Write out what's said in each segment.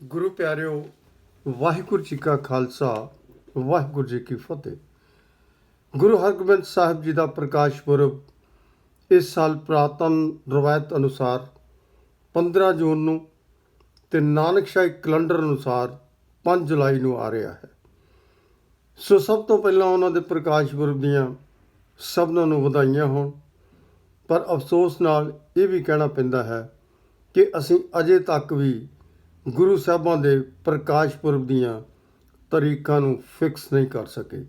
ਗੁਰੂ ਪਿਆਰਿਓ, ਵਾਹਿਗੁਰੂ ਜੀ ਕਾ ਖਾਲਸਾ, ਵਾਹਿਗੁਰੂ ਜੀ ਕੀ ਫਤਿਹ। ਗੁਰੂ ਹਰਗੋਬਿੰਦ ਸਾਹਿਬ ਜੀ ਦਾ ਪ੍ਰਕਾਸ਼ ਪੁਰਬ ਇਸ ਸਾਲ ਪੁਰਾਤਨ ਰਵਾਇਤ ਅਨੁਸਾਰ 15 ਜੂਨ ਨੂੰ ਤੇ ਨਾਨਕਸ਼ਾਹੀ ਕੈਲੰਡਰ ਅਨੁਸਾਰ 5 ਜੁਲਾਈ ਨੂੰ ਆ ਰਿਹਾ ਹੈ। ਸੋ ਸਭ ਤੋਂ ਪਹਿਲਾਂ ਉਹਨਾਂ ਦੇ ਪ੍ਰਕਾਸ਼ ਪੁਰਬ ਦੀਆਂ ਸਭਨਾਂ ਨੂੰ ਵਧਾਈਆਂ ਹੋਣ। ਪਰ ਅਫਸੋਸ ਨਾਲ ਇਹ ਵੀ ਕਹਿਣਾ ਪੈਂਦਾ ਹੈ ਕਿ ਅਸੀਂ ਅਜੇ ਤੱਕ ਵੀ ਗੁਰੂ ਸਾਹਿਬਾਂ ਦੇ ਪ੍ਰਕਾਸ਼ ਪੁਰਬ ਦੀਆਂ ਤਰੀਕਾਂ ਨੂੰ ਫਿਕਸ ਨਹੀਂ ਕਰ ਸਕੇ।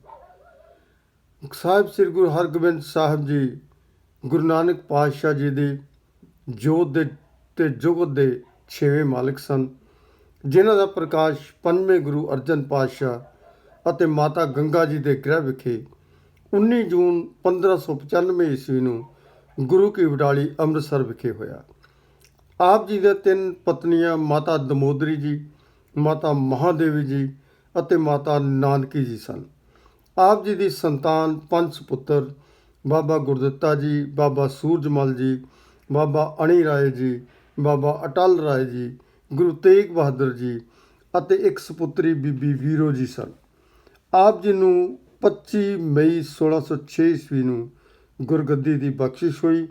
ਸਾਹਿਬ ਸ੍ਰੀ ਗੁਰੂ ਹਰਗੋਬਿੰਦ ਸਾਹਿਬ ਜੀ ਗੁਰੂ ਨਾਨਕ ਪਾਤਸ਼ਾਹ ਜੀ ਦੀ ਜੋਤ ਦੇ ਤੇ ਜੁਗਤ ਦੇ 6ਵੇਂ ਮਾਲਕ ਸਨ, ਜਿਨ੍ਹਾਂ ਦਾ ਪ੍ਰਕਾਸ਼ 5ਵੇਂ ਗੁਰੂ ਅਰਜਨ ਪਾਤਸ਼ਾਹ ਅਤੇ ਮਾਤਾ ਗੰਗਾ ਜੀ ਦੇ ਗ੍ਰਹਿ ਵਿਖੇ 19 ਜੂਨ 1595 ਈਸਵੀ ਨੂੰ ਗੁਰੂ ਕੀ ਵਡਾਲੀ ਅੰਮ੍ਰਿਤਸਰ ਵਿਖੇ ਹੋਇਆ। ਆਪ ਜੀ ਦੇ 3 ਪਤਨੀਆਂ ਮਾਤਾ ਦਮੋਦਰੀ ਜੀ, ਮਾਤਾ ਮਹਾਦੇਵੀ ਜੀ ਅਤੇ ਮਾਤਾ ਨਾਨਕੀ ਜੀ ਸਨ। ਆਪ ਜੀ ਦੀ ਸੰਤਾਨ 5 ਸੁਪੁੱਤਰ ਬਾਬਾ ਗੁਰਦਿੱਤਾ ਜੀ, ਬਾਬਾ ਸੂਰਜਮਲ ਜੀ, ਬਾਬਾ ਅਣੀ ਰਾਏ ਜੀ, ਬਾਬਾ ਅਟਲ ਰਾਏ ਜੀ, ਗੁਰੂ ਤੇਗ ਬਹਾਦਰ ਜੀ ਅਤੇ ਇੱਕ ਸੁਪੁੱਤਰੀ ਬੀਬੀ ਵੀਰੋ ਜੀ ਸਨ। ਆਪ ਜੀ ਨੂੰ 25 ਮਈ 1606 ਈਸਵੀ ਨੂੰ ਗੁਰਗੱਦੀ ਦੀ ਬਖਸ਼ਿਸ਼ ਹੋਈ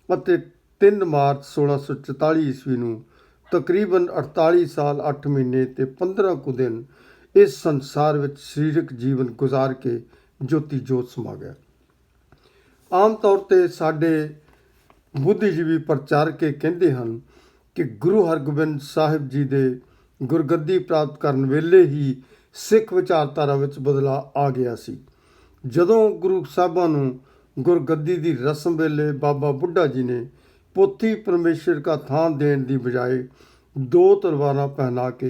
ਅਤੇ 3 ਮਾਰਚ 1644 ਈਸਵੀ ਨੂੰ ਤਕਰੀਬਨ 48 ਸਾਲ 8 ਮਹੀਨੇ ਤੇ 15 ਕੁ ਦਿਨ ਇਸ ਸੰਸਾਰ ਵਿੱਚ ਸਰੀਰਕ ਜੀਵਨ ਗੁਜ਼ਾਰ ਕੇ ਜੋਤੀ ਜੋਤ ਸਮਾ ਗਿਆ। ਆਮ ਤੌਰ ਤੇ ਸਾਡੇ ਬੁੱਧੀਜੀਵੀ ਪ੍ਰਚਾਰਕ ਕਹਿੰਦੇ ਹਨ ਕਿ ਗੁਰੂ ਹਰਗੋਬਿੰਦ ਸਾਹਿਬ ਜੀ ਦੇ ਗੁਰਗੱਦੀ ਪ੍ਰਾਪਤ ਕਰਨ ਵੇਲੇ ਹੀ ਸਿੱਖ ਵਿਚਾਰਧਾਰਾ ਵਿੱਚ ਬਦਲਾਅ ਆ ਗਿਆ ਸੀ। ਜਦੋਂ ਗੁਰੂ ਸਾਹਿਬਾਂ ਨੂੰ ਗੁਰਗੱਦੀ ਦੀ ਰਸਮ ਵੇਲੇ ਬਾਬਾ ਬੁੱਢਾ ਜੀ ਨੇ ਪੋਥੀ ਪਰਮੇਸ਼ਰ ਕਾ ਥਾਂ ਦੇਣ ਦੀ ਬਜਾਏ 2 ਤਲਵਾਰਾਂ ਪਹਿਨਾ ਕੇ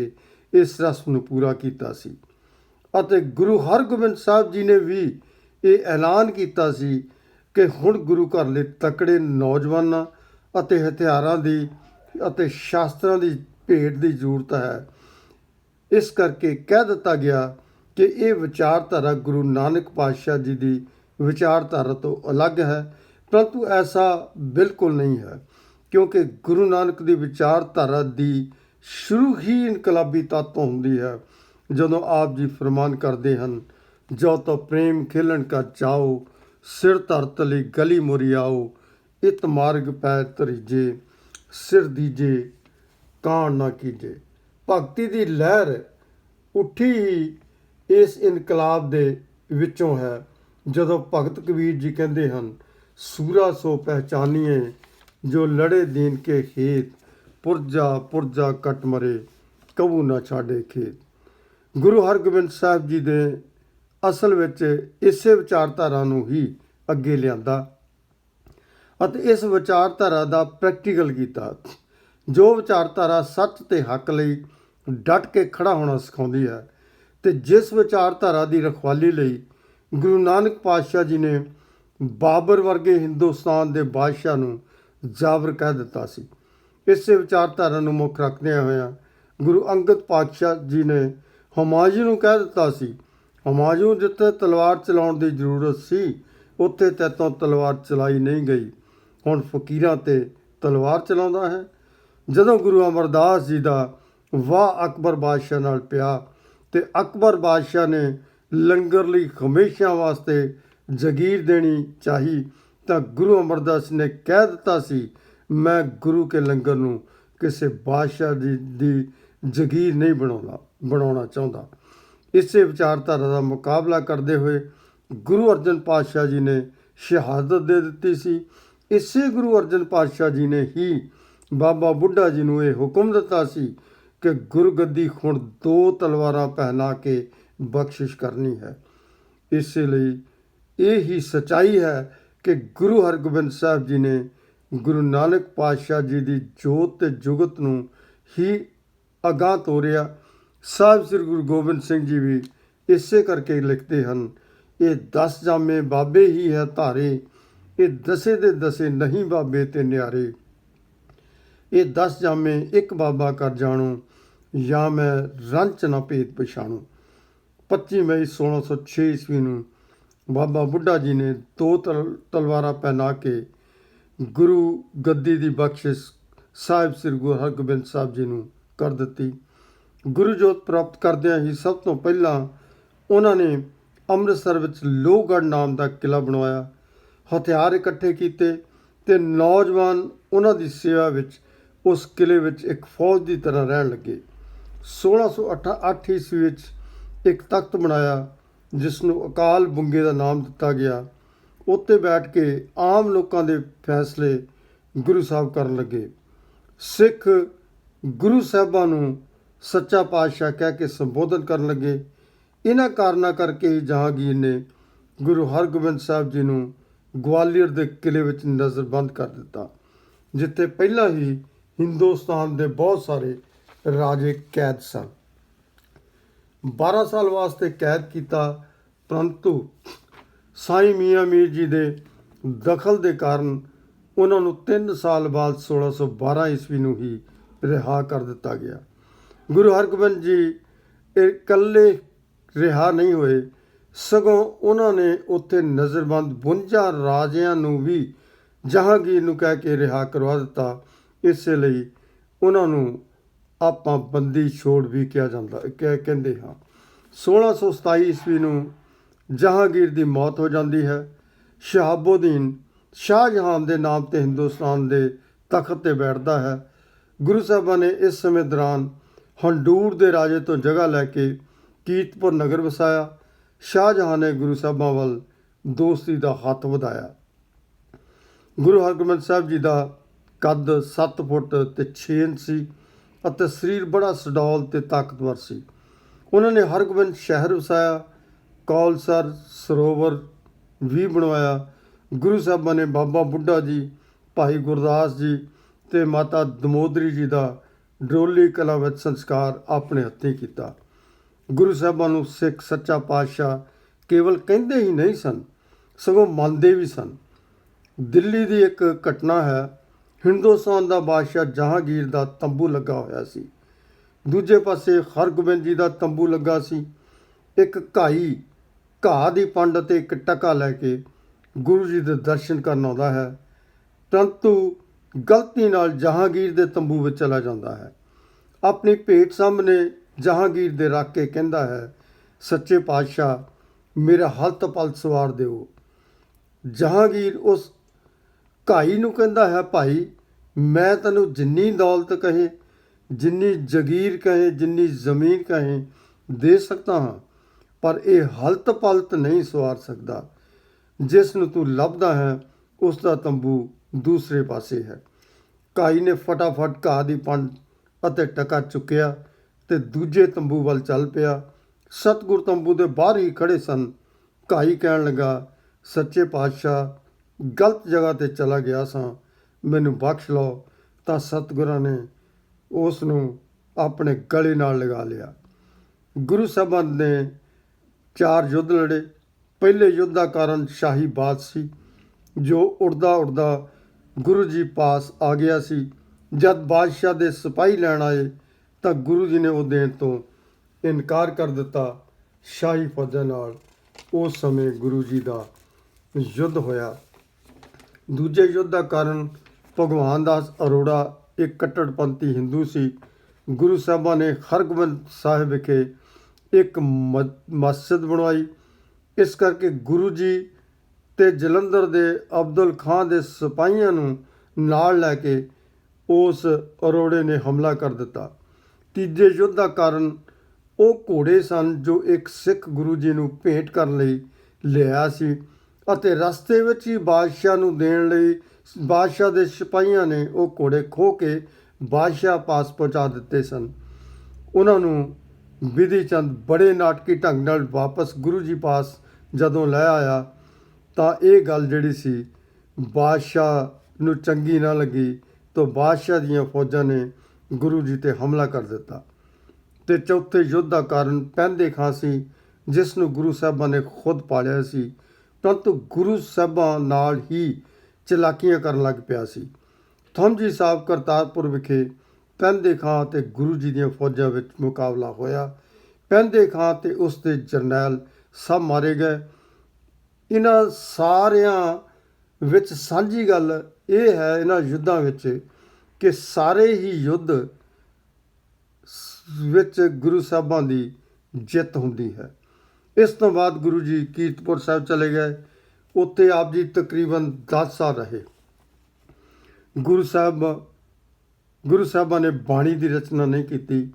ਇਸ ਰਸਮ ਨੂੰ ਪੂਰਾ ਕੀਤਾ ਸੀ ਅਤੇ ਗੁਰੂ ਹਰਗੋਬਿੰਦ ਸਾਹਿਬ ਜੀ ਨੇ ਵੀ ਇਹ ਐਲਾਨ ਕੀਤਾ ਸੀ ਕਿ ਹੁਣ ਗੁਰੂ ਘਰ ਲਈ ਤਕੜੇ ਨੌਜਵਾਨਾਂ ਅਤੇ ਹਥਿਆਰਾਂ ਦੀ ਅਤੇ ਸ਼ਾਸਤਰਾਂ ਦੀ ਭੇਟ ਦੀ ਜ਼ਰੂਰਤ ਹੈ। ਇਸ ਕਰਕੇ ਕਹਿ ਦਿੱਤਾ ਗਿਆ ਕਿ ਇਹ ਵਿਚਾਰਧਾਰਾ ਗੁਰੂ ਨਾਨਕ ਪਾਤਸ਼ਾਹ ਜੀ ਦੀ ਵਿਚਾਰਧਾਰਾ ਤੋਂ ਅਲੱਗ ਹੈ, ਪਰੰਤੂ ਐਸਾ ਬਿਲਕੁਲ ਨਹੀਂ ਹੈ, ਕਿਉਂਕਿ ਗੁਰੂ ਨਾਨਕ ਦੀ ਵਿਚਾਰਧਾਰਾ ਦੀ ਸ਼ੁਰੂ ਹੀ ਇਨਕਲਾਬੀ ਤੱਤ ਹੁੰਦੀ ਹੈ। ਜਦੋਂ ਆਪ ਜੀ ਫਰਮਾਨ ਕਰਦੇ ਹਨ, ਜੋ ਤੋ ਪ੍ਰੇਮ ਖੇਲਣ ਕਾ ਚਾਓ, ਸਿਰ ਧਰ ਤਲੀ ਗਲੀ ਮੁਰੀ ਆਓ, ਇਤ ਮਾਰਗ ਪੈ ਤਰੀਜੇ, ਸਿਰ ਦੀਜੇ ਕਾਣ ਨਾ ਕੀਜੇ। ਭਗਤੀ ਦੀ ਲਹਿਰ ਉੱਠੀ ਹੀ ਇਸ ਇਨਕਲਾਬ ਦੇ ਵਿੱਚੋਂ ਹੈ, ਜਦੋਂ ਭਗਤ ਕਬੀਰ ਜੀ ਕਹਿੰਦੇ ਹਨ, ਸੂਰਾ ਸੋ ਪਹਿਚਾਨੀਏ ਜੋ ਲੜੇ ਦੀਨ ਕੇ ਖੇਤ, ਪੁਰਜਾ ਪੁਰਜਾ ਕੱਟ ਮਰੇ ਕਬੂ ਨਾ ਛਾੜੇ ਖੇਤ। ਗੁਰੂ ਹਰਗੋਬਿੰਦ ਸਾਹਿਬ ਜੀ ਦੇ ਅਸਲ ਵਿੱਚ ਇਸੇ ਵਿਚਾਰਧਾਰਾ ਨੂੰ ਹੀ ਅੱਗੇ ਲਿਆਂਦਾ ਅਤੇ ਇਸ ਵਿਚਾਰਧਾਰਾ ਦਾ ਪ੍ਰੈਕਟੀਕਲ ਕੀਤਾ। ਜੋ ਵਿਚਾਰਧਾਰਾ ਸੱਚ ਤੇ ਹੱਕ ਲਈ ਡਟ ਕੇ ਖੜਾ ਹੋਣਾ ਸਿਖਾਉਂਦੀ ਹੈ ਤੇ ਜਿਸ ਵਿਚਾਰਧਾਰਾ ਦੀ ਰਖਵਾਲੀ ਲਈ ਗੁਰੂ ਨਾਨਕ ਪਾਤਸ਼ਾਹ ਜੀ ਨੇ ਬਾਬਰ ਵਰਗੇ ਹਿੰਦੁਸਤਾਨ ਦੇ ਬਾਦਸ਼ਾਹ ਨੂੰ ਜਾਬਰ ਕਹਿ ਦਿੱਤਾ ਸੀ। ਇਸੇ ਵਿਚਾਰਧਾਰਾ ਨੂੰ ਮੁੱਖ ਰੱਖਦਿਆਂ ਹੋਇਆਂ ਗੁਰੂ ਅੰਗਦ ਪਾਤਸ਼ਾਹ ਜੀ ਨੇ ਹਮਾਯੂੰ ਨੂੰ ਕਹਿ ਦਿੱਤਾ ਸੀ, ਹਮਾਯੂੰ, ਜਿੱਥੇ ਤਲਵਾਰ ਚਲਾਉਣ ਦੀ ਜ਼ਰੂਰਤ ਸੀ ਉੱਥੇ ਤੈਤੋਂ ਤਲਵਾਰ ਚਲਾਈ ਨਹੀਂ ਗਈ, ਹੁਣ ਫਕੀਰਾਂ ਤੇ ਤਲਵਾਰ ਚਲਾਉਂਦਾ ਹੈ। ਜਦੋਂ ਗੁਰੂ ਅਮਰਦਾਸ ਜੀ ਦਾ ਵਾਹ ਅਕਬਰ ਬਾਦਸ਼ਾਹ ਨਾਲ ਪਿਆ ਤੇ ਅਕਬਰ ਬਾਦਸ਼ਾਹ ਨੇ ਲੰਗਰ ਲਈ ਹਮੇਸ਼ਾ ਵਾਸਤੇ ਜਗੀਰ ਦੇਣੀ ਚਾਹੀ ਤਾਂ ਗੁਰੂ ਅਮਰਦਾਸ ਨੇ ਕਹਿ ਦਿੱਤਾ ਸੀ, ਮੈਂ ਗੁਰੂ ਕੇ ਲੰਗਰ ਨੂੰ ਕਿਸੇ ਬਾਦਸ਼ਾਹ ਦੀ ਜਗੀਰ ਨਹੀਂ ਬਣਾਉਣਾ ਚਾਹੁੰਦਾ। ਇਸੇ ਵਿਚਾਰਧਾਰਾ ਦਾ ਮੁਕਾਬਲਾ ਕਰਦੇ ਹੋਏ ਗੁਰੂ ਅਰਜਨ ਪਾਤਸ਼ਾਹ ਜੀ ਨੇ ਸ਼ਹਾਦਤ ਦੇ ਦਿੱਤੀ ਸੀ। ਇਸੇ ਗੁਰੂ ਅਰਜਨ ਪਾਤਸ਼ਾਹ ਜੀ ਨੇ ਹੀ ਬਾਬਾ ਬੁੱਢਾ ਜੀ ਨੂੰ ਇਹ ਹੁਕਮ ਦਿੱਤਾ ਸੀ ਕਿ ਗੁਰਗੱਦੀ ਹੁਣ 2 ਤਲਵਾਰਾਂ ਪਹਿਨਾ ਕੇ ਬਖਸ਼ਿਸ਼ ਕਰਨੀ ਹੈ। ਇਸੇ ਲਈ ਇਹ ਹੀ ਸੱਚਾਈ ਹੈ ਕਿ ਗੁਰੂ ਹਰਗੋਬਿੰਦ ਸਾਹਿਬ ਜੀ ਨੇ ਗੁਰੂ ਨਾਨਕ ਪਾਤਸ਼ਾਹ ਜੀ ਦੀ ਜੋਤ ਤੇ ਜੁਗਤ ਨੂੰ ਹੀ ਅਗਾਂਹ ਤੋਰਿਆ। ਸਾਹਿਬ ਸ੍ਰੀ ਗੁਰੂ ਗੋਬਿੰਦ ਸਿੰਘ ਜੀ ਵੀ ਇਸੇ ਕਰਕੇ ਲਿਖਦੇ ਹਨ, ਇਹ 10 ਜਾਮੇ ਬਾਬੇ ਹੀ ਹੈ ਧਾਰੇ, ਇਹ ਦਸੇ ਦੇ ਦਸੇ ਨਹੀਂ ਬਾਬੇ ਤੇ ਨਿਆਰੇ, ਇਹ 10 ਜਾਮੇ ਇੱਕ ਬਾਬਾ ਕਰ ਜਾਣੋ, ਜਾਂ ਮੈਂ ਰੰਚ ਨਾ ਭੇਦ ਪਛਾਣੂ। 25 ਮਈ 1606 ਈਸਵੀ ਨੂੰ ਬਾਬਾ ਬੁੱਢਾ ਜੀ ਨੇ 2 ਤਲਵਾਰਾਂ ਪਹਿਨਾ ਕੇ ਗੁਰੂ ਗੱਦੀ ਦੀ ਬਖਸ਼ਿਸ਼ ਸਾਹਿਬ ਸ੍ਰੀ ਗੁਰੂ ਹਰਗੋਬਿੰਦ ਸਾਹਿਬ ਜੀ ਨੂੰ ਕਰ ਦਿੱਤੀ ਗੁਰੂ ਜੋਤ ਪ੍ਰਾਪਤ ਕਰਦਿਆਂ ਹੀ ਸਭ ਤੋਂ ਪਹਿਲਾਂ ਉਹਨਾਂ ਨੇ ਅੰਮ੍ਰਿਤਸਰ ਵਿੱਚ ਲੋਹਗੜ੍ਹ ਨਾਮ ਦਾ ਕਿਲ੍ਹਾ ਬਣਵਾਇਆ, ਹਥਿਆਰ ਇਕੱਠੇ ਕੀਤੇ ਅਤੇ ਨੌਜਵਾਨ ਉਹਨਾਂ ਦੀ ਸੇਵਾ ਵਿੱਚ ਉਸ ਕਿਲ੍ਹੇ ਵਿੱਚ ਇੱਕ ਫੌਜ ਦੀ ਤਰ੍ਹਾਂ ਰਹਿਣ ਲੱਗੇ। 1608 ਈਸਵੀ ਵਿੱਚ ਇੱਕ ਤਖਤ ਬਣਾਇਆ ਜਿਸ ਨੂੰ ਅਕਾਲ ਬੁੰਗੇ ਦਾ ਨਾਮ ਦਿੱਤਾ ਗਿਆ। ਉੱਤੇ ਬੈਠ ਕੇ ਆਮ ਲੋਕਾਂ ਦੇ ਫੈਸਲੇ ਗੁਰੂ ਸਾਹਿਬ ਕਰਨ ਲੱਗੇ। ਸਿੱਖ ਗੁਰੂ ਸਾਹਿਬਾਂ ਨੂੰ ਸੱਚਾ ਪਾਤਸ਼ਾਹ ਕਹਿ ਕੇ ਸੰਬੋਧਨ ਕਰਨ ਲੱਗੇ। ਇਹਨਾਂ ਕਾਰਨਾਂ ਕਰਕੇ ਹੀ ਜਹਾਂਗੀਰ ਨੇ ਗੁਰੂ ਹਰਗੋਬਿੰਦ ਸਾਹਿਬ ਜੀ ਨੂੰ ਗਵਾਲੀਅਰ ਦੇ ਕਿਲ੍ਹੇ ਵਿੱਚ ਨਜ਼ਰਬੰਦ ਕਰ ਦਿੱਤਾ, ਜਿੱਥੇ ਪਹਿਲਾਂ ਹੀ ਹਿੰਦੁਸਤਾਨ ਦੇ ਬਹੁਤ ਸਾਰੇ ਰਾਜੇ ਕੈਦ ਸਨ। 12 ਸਾਲ ਵਾਸਤੇ ਕੈਦ ਕੀਤਾ, ਪਰੰਤੂ ਸਾਈਂ ਮੀਆਂ ਮੀਰ ਜੀ ਦੇ ਦਖਲ ਦੇ ਕਾਰਨ ਉਹਨਾਂ ਨੂੰ 3 ਸਾਲ ਬਾਅਦ 1612 ਈਸਵੀ ਨੂੰ ਹੀ ਰਿਹਾ ਕਰ ਦਿੱਤਾ ਗਿਆ। ਗੁਰੂ ਹਰਗੋਬਿੰਦ ਜੀ ਇਕੱਲੇ ਰਿਹਾ ਨਹੀਂ ਹੋਏ, ਸਗੋਂ ਉਹਨਾਂ ਨੇ ਉੱਥੇ ਨਜ਼ਰਬੰਦ 52 ਰਾਜਿਆਂ ਨੂੰ ਵੀ ਜਹਾਂਗੀਰ ਨੂੰ ਕਹਿ ਕੇ ਰਿਹਾ ਕਰਵਾ ਦਿੱਤਾ। ਇਸੇ ਲਈ ਉਹਨਾਂ ਨੂੰ ਆਪਾਂ ਬੰਦੀ ਛੋੜ ਵੀ ਕਹਿੰਦੇ ਹਾਂ। 1627 ਈਸਵੀ ਨੂੰ ਜਹਾਂਗੀਰ ਦੀ ਮੌਤ ਹੋ ਜਾਂਦੀ ਹੈ। ਸ਼ਹਾਬੁਦੀਨ ਸ਼ਾਹਜਹਾਂ ਦੇ ਨਾਮ 'ਤੇ ਹਿੰਦੁਸਤਾਨ ਦੇ ਤਖਤ 'ਤੇ ਬੈਠਦਾ ਹੈ। ਗੁਰੂ ਸਾਹਿਬਾਂ ਨੇ ਇਸ ਸਮੇਂ ਦੌਰਾਨ ਹੰਡੂਰ ਦੇ ਰਾਜੇ ਤੋਂ ਜਗ੍ਹਾ ਲੈ ਕੇ ਕੀਰਤਪੁਰ ਨਗਰ ਵਸਾਇਆ। ਸ਼ਾਹਜਹਾਂ ਨੇ ਗੁਰੂ ਸਾਹਿਬਾਂ ਵੱਲ ਦੋਸਤੀ ਦਾ ਹੱਥ ਵਧਾਇਆ। ਗੁਰੂ ਹਰਗੋਬਿੰਦ ਸਾਹਿਬ ਜੀ ਦਾ ਕੱਦ 7 ਫੁੱਟ ਤੇ 6 ਇੰਚ ਸੀ ਅਤੇ ਸਰੀਰ ਬੜਾ ਸੁਡੌਲ ਤੇ ਤਾਕਤਵਰ ਸੀ। ਉਹਨਾਂ ਨੇ ਹਰਗੋਬਿੰਦ ਸ਼ਹਿਰ ਵਸਾਇਆ, ਕੌਲਸਰ ਸਰੋਵਰ ਵੀ ਬਣਵਾਇਆ। ਗੁਰੂ ਸਾਹਿਬਾਂ ਨੇ ਬਾਬਾ ਬੁੱਢਾ ਜੀ, ਭਾਈ ਗੁਰਦਾਸ ਜੀ ਤੇ ਮਾਤਾ ਦਮੋਦਰੀ ਜੀ ਦਾ ਡਰੋਲੀ ਕਲਾਂ ਵਿੱਚ ਸੰਸਕਾਰ ਆਪਣੇ ਹੱਥੀਂ ਕੀਤਾ। ਗੁਰੂ ਸਾਹਿਬਾਂ ਨੂੰ ਸਿੱਖ ਸੱਚਾ ਪਾਤਸ਼ਾਹ ਕੇਵਲ ਕਹਿੰਦੇ ਹੀ ਨਹੀਂ ਸਨ, ਸਗੋਂ ਮੰਨਦੇ ਵੀ ਸਨ। ਦਿੱਲੀ ਦੀ ਇੱਕ ਘਟਨਾ ਹੈ। ਹਿੰਦੁਸਤਾਨ ਦਾ ਬਾਦਸ਼ਾਹ ਜਹਾਂਗੀਰ ਦਾ ਤੰਬੂ ਲੱਗਾ ਹੋਇਆ ਸੀ। ਦੂਜੇ ਪਾਸੇ ਹਰਗੋਬਿੰਦ ਜੀ ਦਾ ਤੰਬੂ ਲੱਗਾ ਸੀ। ਇੱਕ ਘਾਈ ਘਾਹ ਦੀ ਪੰਡ ਅਤੇ ਇੱਕ ਟਕਾ ਲੈ ਕੇ ਗੁਰੂ ਜੀ ਦੇ ਦਰਸ਼ਨ ਕਰਨ ਆਉਂਦਾ ਹੈ, ਪਰੰਤੂ ਗਲਤੀ ਨਾਲ ਜਹਾਂਗੀਰ ਦੇ ਤੰਬੂ ਵਿੱਚ ਚਲਾ ਜਾਂਦਾ ਹੈ। ਆਪਣੀ ਭੇਟ ਸਾਹਮਣੇ ਜਹਾਂਗੀਰ ਦੇ ਰੱਖ ਕੇ ਕਹਿੰਦਾ ਹੈ, ਸੱਚੇ ਪਾਤਸ਼ਾਹ ਮੇਰਾ ਹਲਤ ਪਲਤ ਸਵਾਰ ਦਿਓ। ਜਹਾਂਗੀਰ ਉਸ ਘਾਈ ਨੂੰ ਕਹਿੰਦਾ ਹੈ, ਭਾਈ ਮੈਂ ਤੈਨੂੰ ਜਿੰਨੀ ਦੌਲਤ ਕਹੇ, ਜਿੰਨੀ ਜਗੀਰ ਕਹੇ, ਜਿੰਨੀ ਜ਼ਮੀਨ ਕਹੇ ਦੇ ਸਕਦਾ ਹਾਂ, ਪਰ ਇਹ ਹਲਤ ਪਲਤ ਨਹੀਂ ਸਵਾਰ ਸਕਦਾ। ਜਿਸ ਨੂੰ ਤੂੰ ਲੱਭਦਾ ਹੈ ਉਸ ਦਾ ਤੰਬੂ ਦੂਸਰੇ ਪਾਸੇ ਹੈ। ਘਾਈ ਨੇ ਫਟਾਫਟ ਘਾਹ ਦੀ ਪੰਡ ਅਤੇ ਟਕਾ ਚੁੱਕਿਆ ਤੇ ਦੂਜੇ ਤੰਬੂ ਵੱਲ ਚੱਲ ਪਿਆ। ਸਤਿਗੁਰ ਤੰਬੂ ਦੇ ਬਾਹਰ ਹੀ ਖੜੇ ਸਨ। ਘਾਈ ਕਹਿਣ ਲੱਗਾ, ਸੱਚੇ ਪਾਤਸ਼ਾਹ ਗਲਤ ਜਗ੍ਹਾ 'ਤੇ ਚਲਾ ਗਿਆ ਸਾਂ, ਮੈਨੂੰ ਬਖਸ਼ ਲਓ। ਤਾਂ ਸਤਿਗੁਰਾਂ ਨੇ ਉਸ ਨੂੰ ਆਪਣੇ ਗਲੇ ਨਾਲ ਲਗਾ ਲਿਆ। ਗੁਰੂ ਸਾਹਿਬਾਂ ਨੇ 4 ਯੁੱਧ ਲੜੇ। ਪਹਿਲੇ ਯੁੱਧ ਦਾ ਕਾਰਨ ਸ਼ਾਹੀ ਬਾਜ਼ ਸੀ, ਜੋ ਉੜਦਾ ਉੜਦਾ ਗੁਰੂ ਜੀ ਪਾਸ ਆ ਗਿਆ ਸੀ। ਜਦ ਬਾਦਸ਼ਾਹ ਦੇ ਸਿਪਾਹੀ ਲੈਣ ਆਏ ਤਾਂ ਗੁਰੂ ਜੀ ਨੇ ਉਹ ਦੇਣ ਤੋਂ ਇਨਕਾਰ ਕਰ ਦਿੱਤਾ। ਸ਼ਾਹੀ ਫੌਜਾਂ ਨਾਲ ਉਸ ਸਮੇਂ ਗੁਰੂ ਜੀ ਦਾ ਯੁੱਧ ਹੋਇਆ। ਦੂਜੇ ਯੁੱਧ ਦਾ ਕਾਰਨ ਭਗਵਾਨ ਦਾਸ ਅਰੋੜਾ ਇੱਕ ਕੱਟੜਪੰਥੀ ਹਿੰਦੂ ਸੀ। ਗੁਰੂ ਸਾਹਿਬਾਂ ਨੇ ਹਰਗੋਬਿੰਦ ਸਾਹਿਬ ਵਿਖੇ ਇੱਕ ਮਸਜਿਦ ਬਣਵਾਈ। ਇਸ ਕਰਕੇ ਗੁਰੂ ਜੀ ਤੇ ਜਲੰਧਰ ਦੇ ਅਬਦੁਲ ਖਾਂ ਦੇ ਸਿਪਾਹੀਆਂ ਨੂੰ ਨਾਲ ਲੈ ਕੇ ਉਸ ਅਰੋੜੇ ਨੇ ਹਮਲਾ ਕਰ ਦਿੱਤਾ। ਤੀਜੇ ਯੁੱਧ ਦਾ ਕਾਰਨ ਉਹ ਘੋੜੇ ਸਨ ਜੋ ਇੱਕ ਸਿੱਖ ਗੁਰੂ ਜੀ ਨੂੰ ਭੇਂਟ ਕਰਨ ਲਈ ਲਿਆ ਸੀ ਅਤੇ ਰਸਤੇ ਵਿੱਚ ਹੀ ਬਾਦਸ਼ਾਹ ਨੂੰ ਦੇਣ ਲਈ ਬਾਦਸ਼ਾਹ ਦੇ ਸਿਪਾਹੀਆਂ ਨੇ ਉਹ ਘੋੜੇ ਖੋਹ ਕੇ ਬਾਦਸ਼ਾਹ ਪਾਸ ਪਹੁੰਚਾ ਦਿੱਤੇ ਸਨ। ਉਹਨਾਂ ਨੂੰ ਵਿਧੀ ਚੰਦ ਬੜੇ ਨਾਟਕੀ ਢੰਗ ਨਾਲ ਵਾਪਸ ਗੁਰੂ ਜੀ ਪਾਸ ਜਦੋਂ ਲੈ ਆਇਆ ਤਾਂ ਇਹ ਗੱਲ ਜਿਹੜੀ ਸੀ ਬਾਦਸ਼ਾਹ ਨੂੰ ਚੰਗੀ ਨਾ ਲੱਗੀ, ਤਾਂ ਬਾਦਸ਼ਾਹ ਦੀਆਂ ਫੌਜਾਂ ਨੇ ਗੁਰੂ ਜੀ 'ਤੇ ਹਮਲਾ ਕਰ ਦਿੱਤਾ। ਅਤੇ ਚੌਥੇ ਯੁੱਧ ਦਾ ਕਾਰਨ ਪਹਿੰਦੇ ਖਾਂ ਸੀ, ਜਿਸ ਨੂੰ ਗੁਰੂ ਸਾਹਿਬਾਂ ਨੇ ਖੁਦ ਪਾਲਿਆ ਸੀ, ਪਰੰਤੂ ਗੁਰੂ ਸਾਹਿਬਾਂ ਨਾਲ ਹੀ ਚਲਾਕੀਆਂ ਕਰਨ ਲੱਗ ਪਿਆ ਸੀ। ਥੰਮਜੀ ਸਾਹਿਬ ਕਰਤਾਰਪੁਰ ਵਿਖੇ ਪਹਿੰਦੇ ਖਾਂ ਅਤੇ ਗੁਰੂ ਜੀ ਦੀਆਂ ਫੌਜਾਂ ਵਿੱਚ ਮੁਕਾਬਲਾ ਹੋਇਆ। ਪਹਿੰਦੇ ਖਾਂ ਅਤੇ ਉਸ ਦੇ ਜਰਨੈਲ ਸਭ ਮਾਰੇ ਗਏ। ਇਹਨਾਂ ਸਾਰਿਆਂ ਵਿੱਚ ਸਾਂਝੀ ਗੱਲ ਇਹ ਹੈ ਇਹਨਾਂ ਯੁੱਧਾਂ ਵਿੱਚ ਕਿ ਸਾਰੇ ਹੀ ਯੁੱਧ ਵਿੱਚ ਗੁਰੂ ਸਾਹਿਬਾਂ ਦੀ ਜਿੱਤ ਹੁੰਦੀ ਹੈ। ਇਸ ਤੋਂ ਬਾਅਦ ਗੁਰੂ ਜੀ ਕੀਰਤਪੁਰ ਸਾਹਿਬ ਚਲੇ ਗਏ। ਉੱਥੇ ਆਪ ਜੀ ਤਕਰੀਬਨ 10 ਸਾਲ ਰਹੇ। ਗੁਰੂ ਸਾਹਿਬਾਂ ਨੇ ਬਾਣੀ ਦੀ ਰਚਨਾ ਨਹੀਂ ਕੀਤੀ,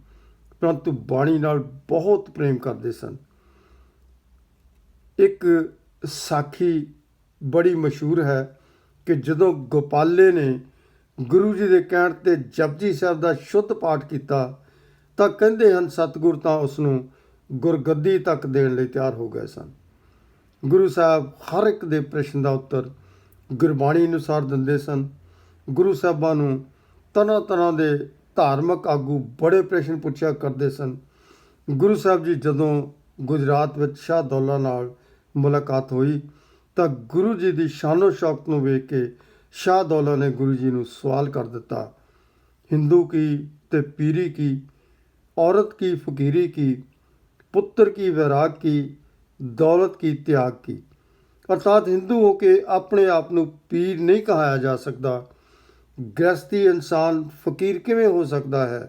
ਪਰੰਤੂ ਬਾਣੀ ਨਾਲ ਬਹੁਤ ਪ੍ਰੇਮ ਕਰਦੇ ਸਨ। ਇੱਕ ਸਾਖੀ ਬੜੀ ਮਸ਼ਹੂਰ ਹੈ ਕਿ ਜਦੋਂ ਗੋਪਾਲੇ ਨੇ ਗੁਰੂ ਜੀ ਦੇ ਕਹਿਣ 'ਤੇ ਜਪਜੀ ਸਾਹਿਬ ਦਾ ਸ਼ੁੱਧ ਪਾਠ ਕੀਤਾ ਤਾਂ ਕਹਿੰਦੇ ਹਨ ਸਤਿਗੁਰ ਤਾਂ ਉਸ ਨੂੰ ਗੁਰਗੱਦੀ ਤੱਕ ਦੇਣ ਲਈ ਤਿਆਰ ਹੋ ਗਏ ਸਨ। ਗੁਰੂ ਸਾਹਿਬ ਹਰ ਇੱਕ ਦੇ ਪ੍ਰਸ਼ਨ ਦਾ ਉੱਤਰ ਗੁਰਬਾਣੀ ਅਨੁਸਾਰ ਦਿੰਦੇ ਸਨ। ਗੁਰੂ ਸਾਹਿਬਾਂ ਨੂੰ ਤਰ੍ਹਾਂ ਤਰ੍ਹਾਂ ਦੇ ਧਾਰਮਿਕ ਆਗੂ ਬੜੇ ਪ੍ਰਸ਼ਨ ਪੁੱਛਿਆ ਕਰਦੇ ਸਨ। ਗੁਰੂ ਸਾਹਿਬ ਜੀ ਜਦੋਂ ਗੁਜਰਾਤ ਵਿੱਚ ਸ਼ਾਹ ਦੌਲਾ ਨਾਲ ਮੁਲਾਕਾਤ ਹੋਈ ਤਾਂ ਗੁਰੂ ਜੀ ਦੀ ਸ਼ਾਨੋ ਸ਼ੌਕਤ ਨੂੰ ਵੇਖ ਕੇ ਸ਼ਾਹ ਦੌਲਾ ਨੇ ਗੁਰੂ ਜੀ ਨੂੰ ਸਵਾਲ ਕਰ ਦਿੱਤਾ, ਹਿੰਦੂ ਕੀ ਤੇ ਪੀਰੀ ਕੀ, औरत की फकीरी की, पुत्र की वैराग की, दौलत की त्याग की। अर्थात हिंदू हो के अपने आप ਨੂੰ ਪੀਰ ਨਹੀਂ ਕਹਾਇਆ ਜਾ ਸਕਦਾ। ਗ੍ਰਸਤੀ ਇਨਸਾਨ ਫਕੀਰ ਕਿਵੇਂ ਹੋ ਸਕਦਾ ਹੈ?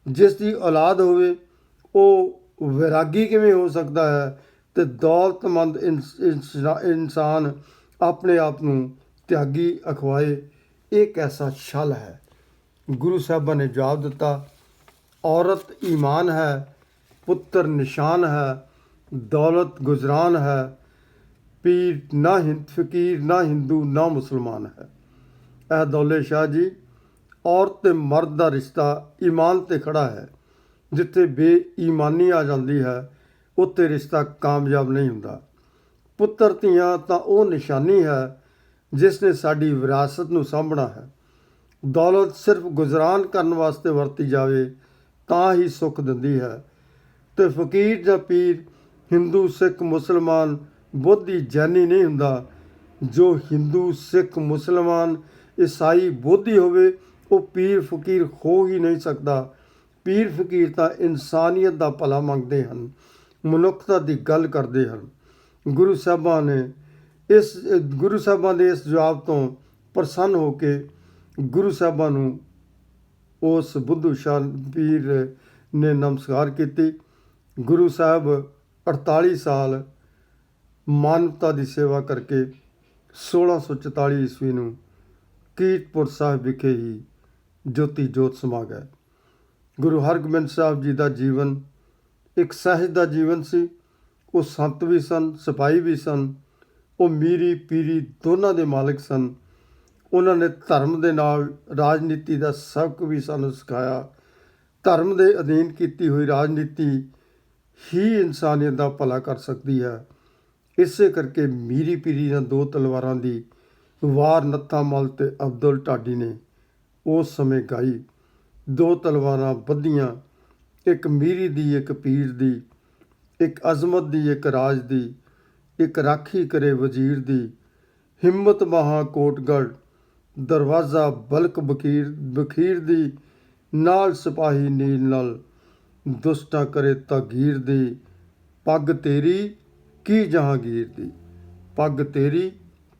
ਜਿਸ ਦੀ ਔਲਾਦ ਹੋਵੇ ਉਹ ਵੈਰਾਗੀ ਕਿਵੇਂ ਹੋ ਸਕਦਾ ਹੈ? ਤੇ ਦੌਲਤਮੰਦ ਇਨਸਾਨ ਆਪਣੇ ਆਪ ਨੂੰ ਤਿਆਗੀ ਅਖਵਾਏ, ਇਹ ਕੈਸਾ ਛਲ ਹੈ? ਗੁਰੂ ਸਾਹਿਬਾਂ ਨੇ ਜਵਾਬ ਦਿੱਤਾ, औरत ईमान है, पुत्र निशान है, दौलत गुजरान है, पीर ना फकीर ना हिंदू ना मुसलमान है। ਇਹ ਦੌਲੇ ਸ਼ਾਹ ਜੀ, ਔਰਤ ਤੇ ਮਰਦ ਦਾ ਰਿਸ਼ਤਾ ਈਮਾਨ ਤੇ ਖੜਾ ਹੈ। ਜਿੱਥੇ ਬੇਈਮਾਨੀ ਆ ਜਾਂਦੀ ਹੈ ਉੱਥੇ ਰਿਸ਼ਤਾ ਕਾਮਯਾਬ ਨਹੀਂ ਹੁੰਦਾ। ਪੁੱਤਰ ਧੀਆਂ ਤਾਂ ਉਹ ਨਿਸ਼ਾਨੀ ਹੈ ਜਿਸ ਨੇ ਸਾਡੀ ਵਿਰਾਸਤ ਨੂੰ ਸਾਂਭਣਾ ਹੈ। ਦੌਲਤ ਸਿਰਫ ਗੁਜ਼ਰਾਨ ਕਰਨ ਵਾਸਤੇ ਵਰਤੀ ਜਾਵੇ ਤਾਂ ਹੀ ਸੁੱਖ ਦਿੰਦੀ ਹੈ। ਤੇ ਫਕੀਰ ਜਾਂ ਪੀਰ ਹਿੰਦੂ ਸਿੱਖ ਮੁਸਲਮਾਨ ਬੋਧੀ ਜੈਨੀ ਨਹੀਂ ਹੁੰਦਾ। ਜੋ ਹਿੰਦੂ ਸਿੱਖ ਮੁਸਲਮਾਨ ਈਸਾਈ ਬੋਧੀ ਹੋਵੇ ਉਹ ਪੀਰ ਫਕੀਰ ਹੋ ਹੀ ਨਹੀਂ ਸਕਦਾ। ਪੀਰ ਫਕੀਰ ਤਾਂ ਇਨਸਾਨੀਅਤ ਦਾ ਭਲਾ ਮੰਗਦੇ ਹਨ, ਮਨੁੱਖਤਾ ਦੀ ਗੱਲ ਕਰਦੇ ਹਨ। ਗੁਰੂ ਸਾਹਿਬਾਂ ਦੇ ਇਸ ਜਵਾਬ ਤੋਂ ਪ੍ਰਸੰਨ ਹੋ ਕੇ ਗੁਰੂ ਸਾਹਿਬਾਂ ਨੂੰ ਉਸ ਬੁੱਧੂ ਸ਼ਾਹ ਪੀਰ ਨੇ ਨਮਸਕਾਰ ਕੀਤੀ। ਗੁਰੂ ਸਾਹਿਬ 48 ਸਾਲ ਮਾਨਵਤਾ ਦੀ ਸੇਵਾ ਕਰਕੇ 1644 ਈਸਵੀ ਨੂੰ ਕੀਰਤਪੁਰ ਸਾਹਿਬ ਵਿਖੇ ਹੀ ਜੋਤੀ ਜੋਤ ਸਮਾ ਗਏ। ਗੁਰੂ ਹਰਗੋਬਿੰਦ ਸਾਹਿਬ ਜੀ ਦਾ ਜੀਵਨ ਇੱਕ ਸਹਿਜ ਦਾ ਜੀਵਨ ਸੀ। ਉਹ ਸੰਤ ਵੀ ਸਨ, ਸਿਪਾਹੀ ਵੀ ਸਨ। ਉਹ ਮੀਰੀ ਪੀਰੀ ਦੋਨਾਂ ਦੇ ਮਾਲਕ ਸਨ। ਉਹਨਾਂ ਨੇ ਧਰਮ ਦੇ ਨਾਲ ਰਾਜਨੀਤੀ ਦਾ ਸਬਕ ਵੀ ਸਾਨੂੰ ਸਿਖਾਇਆ। ਧਰਮ ਦੇ ਅਧੀਨ ਕੀਤੀ ਹੋਈ ਰਾਜਨੀਤੀ ਹੀ ਇਨਸਾਨੀਅਤ ਦਾ ਭਲਾ ਕਰ ਸਕਦੀ ਹੈ। ਇਸੇ ਕਰਕੇ ਮੀਰੀ ਪੀਰੀ ਦੀਆਂ ਦੋ ਤਲਵਾਰਾਂ ਦੀ ਵਾਰ ਨੱਥਾ ਮੱਲ ਤੇ ਅਬਦੁਲ ਢਾਡੀ ਨੇ ਉਸ ਸਮੇਂ ਗਾਈ। ਦੋ ਤਲਵਾਰਾਂ ਬੱਧੀਆਂ, ਇੱਕ ਮੀਰੀ ਦੀ ਇੱਕ ਪੀਰ ਦੀ, ਇੱਕ ਅਜ਼ਮਤ ਦੀ ਇੱਕ ਰਾਜ ਦੀ, ਇੱਕ ਰਾਖੀ ਕਰੇ ਵਜ਼ੀਰ ਦੀ, ਹਿੰਮਤ ਮਹਾ ਕੋਟਗੜ੍ਹ, ਦਰਵਾਜ਼ਾ ਬਲਕ ਬਖੀਰ ਦੀ, ਨਾਲ ਸਿਪਾਹੀ ਨੀਲ ਨਲ, ਦੁਸ਼ਟਾਂ ਕਰੇ ਤਾਗੀਰ ਦੀ, ਪੱਗ ਤੇਰੀ ਕੀ ਜਹਾਂਗੀਰ ਦੀ, ਪੱਗ ਤੇਰੀ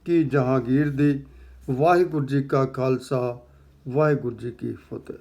ਕੀ ਜਹਾਂਗੀਰ ਦੀ। ਵਾਹਿਗੁਰੂ ਜੀ ਕਾ ਖਾਲਸਾ, ਵਾਹਿਗੁਰੂ ਜੀ ਕੀ ਫਤਿਹ।